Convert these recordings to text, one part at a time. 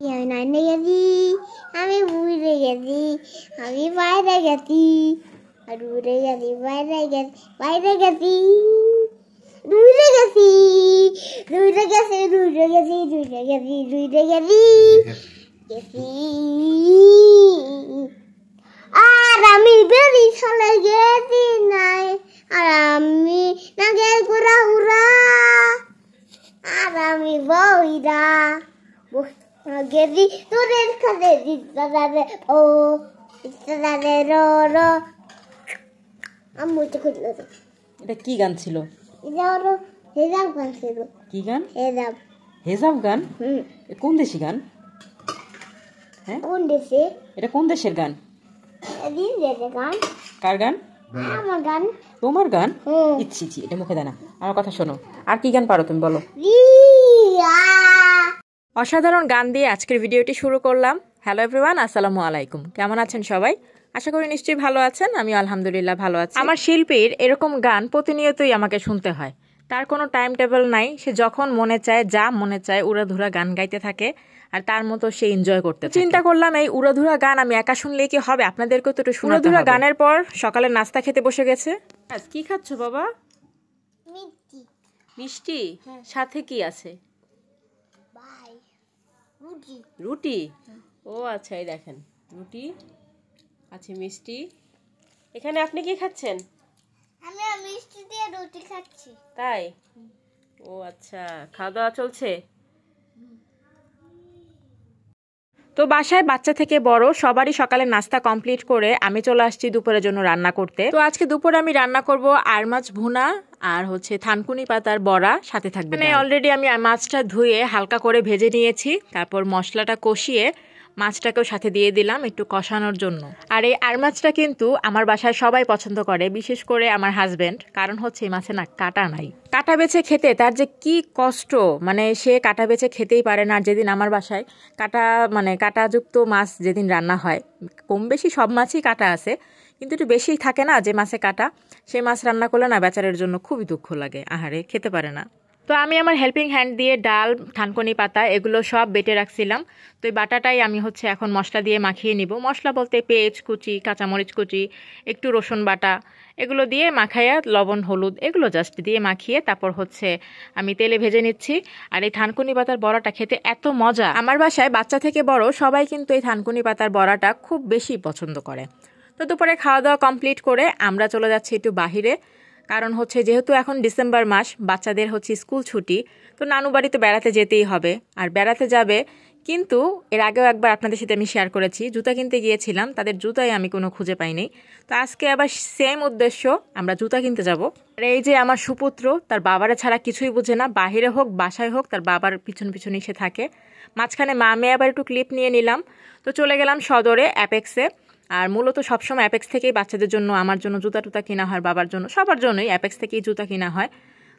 নাইনে গেছি, আমি বুড়ে গেছি, আমি বাইরে গেছি, আর উড়ে গেছি, বাইরে গেছি, বাইরে গেছি, দূরে গেছি, দূরে গেছি, দূরে গেছি, দূরে গেছি, দূরে গেছি, গেছি। আর আমি বেরি চলে গেছি নাই, আর আমি নাগে ঘোরা উড়া, আর আমি বইরা গেছি তোদের কাছে দিতে ও দিতে রো রো। আমি তো খুঁজলো তো এটা কি গান ছিল? এটা হলো হেজাব গান ছিল। কি গান? হেজাব। হেজাব গান? কোন দেশি গান? হ্যাঁ, কোন দেশে? এটা কোন দেশের গান? দিন দেশে গান। কার গান? আমার গান। তোমার গান? ইচ্ছি ইচ্ছি, এটা মুখে দেয় না। আমার কথা শোনো, আর কি গান পারো তুমি বলো? অসাধারণ গান দিয়ে আজকের ভিডিওটি শুরু করলাম। হ্যালো এভরিওয়ান, আসসালামু আলাইকুম। কেমন আছেন সবাই? আশা করি নিশ্চয়ই ভালো আছেন। আমি আলহামদুলিল্লাহ ভালো আছি। আমার শিল্পীর এরকম গান প্রতিনিয়তই আমাকে শুনতে হয়। তার কোনো টাইম টেবিল নাই, সে যখন মনে চায় যা মনে চায় উড়াধুরা গান গাইতে থাকে, আর তার মতো সে এনজয় করতে থাকে। চিন্তা করলাম এই উড়াধুরা গান আমি একা শুনলেই কি হবে, আপনাদেরকেও তো একটু শোনাতে হবে। উড়াধুরা গানের পর সকালে নাস্তা খেতে বসে গেছে। কি খাচ্ছ বাবা? মিষ্টি। মিষ্টি? সাথে কি আছে? রুটি। রুটি? ও আচ্ছা, এই দেখেন রুটি আছে, মিষ্টি। এখানে আপনি কি খাচ্ছেন? আমি মিষ্টি দিয়ে রুটি খাচ্ছি। তাই? ও আচ্ছা, খাওয়া দাওয়া চলছে। তো বাসায় বাচ্চা থেকে বড় সবারই সকালে নাস্তা কমপ্লিট করে আমি চলে আসছি দুপুরের জন্য রান্না করতে। তো আজকে দুপুরে আমি রান্না করব আর মাছ ভুনা আর হচ্ছে থানকুনি পাতার বড়া, সাথে থাকবে মানে অলরেডি আমি মাছটা ধুয়ে হালকা করে ভেজে নিয়েছি, তারপর মশলাটা কষিয়ে মাছটাকেও সাথে দিয়ে দিলাম একটু কষানোর জন্য। আর এই আর মাছটা কিন্তু আমার বাসায় সবাই পছন্দ করে, বিশেষ করে আমার হাজবেন্ড। কারণ হচ্ছে এই মাছে না কাটা নাই। কাটা বেছে খেতে তার যে কি কষ্ট, মানে সে কাটা বেছে খেতেই পারে না। আর যেদিন আমার বাসায় কাটাযুক্ত মাছ যেদিন রান্না হয়, কম বেশি সব মাছই কাটা আছে, কিন্তু একটু বেশিই থাকে না যে মাছে কাটা, সেই মাছ রান্না করলে না বেচারের জন্য খুবই দুঃখ লাগে, আহারে খেতে পারে না। তো আমি আমার হেল্পিং হ্যান্ড দিয়ে ডাল, থানকুনি পাতা এগুলো সব বেটে রাখছিলাম। তো এই বাটাটাই আমি হচ্ছে এখন মশলা দিয়ে মাখিয়ে নিব। মশলা বলতে পেঁয়াজ কুচি, কাঁচামরিচ কুচি, একটু রসুন বাটা, এগুলো দিয়ে মাখাইয়া লবণ হলুদ এগুলো জাস্ট দিয়ে মাখিয়ে তারপর হচ্ছে আমি তেলে ভেজে নিচ্ছি। আর এই থানকুনি পাতার বড়াটা খেতে এত মজা। আমার বাসায় বাচ্চা থেকে বড় সবাই কিন্তু এই থানকুনি পাতার বড়াটা খুব বেশি পছন্দ করে। তো দুপুরে খাওয়া দাওয়া কমপ্লিট করে আমরা চলে যাচ্ছি একটু বাহিরে। কারণ হচ্ছে যেহেতু এখন ডিসেম্বর মাস, বাচ্চাদের হচ্ছে স্কুল ছুটি, তো নানু বাড়িতে বেড়াতে যেতেই হবে। আর বেড়াতে যাবে, কিন্তু এর আগেও একবার আপনাদের সাথে আমি শেয়ার করেছি, জুতা কিনতে গিয়েছিলাম, তাদের জুতাই আমি কোনো খুঁজে পাইনি। তো আজকে আবার সেম উদ্দেশ্য, আমরা জুতা কিনতে যাব। আর এই যে আমার সুপুত্র, তার বাবারা ছাড়া কিছুই বুঝে না, বাহিরে হোক বাসায় হোক তার বাবার পিছন পিছন এসে থাকে। মাঝখানে মা মেয়ে আবার একটু ক্লিপ নিয়ে নিলাম। তো চলে গেলাম সদরে অ্যাপেক্সে। আর মূলত সবসময় অ্যাপেক্স থেকেই বাচ্চাদের জন্য, আমার জন্য জুতা টুতা কিনা হয়, বাবার জন্য, সবার জন্যই অ্যাপেক্স থেকেই জুতা কিনা হয়।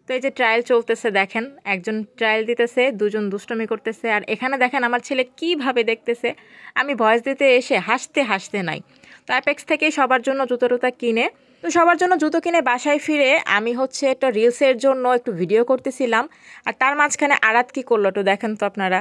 তো এই যে ট্রায়াল চলতেছে, দেখেন একজন ট্রায়াল দিতেছে, দুজন দুষ্টমি করতেছে। আর এখানে দেখেন আমার ছেলে কিভাবে দেখতেছে, আমি ভয়েস দিতে এসে হাসতে হাসতে নাই। তো অ্যাপেক্স থেকেই সবার জন্য জুতো টুতা কিনে, তো সবার জন্য জুতো কিনে বাসায় ফিরে আমি হচ্ছে একটা রিলসের জন্য একটু ভিডিও করতেছিলাম। আর তার মাঝখানে আরাত কি করলো একটু দেখেন তো আপনারা।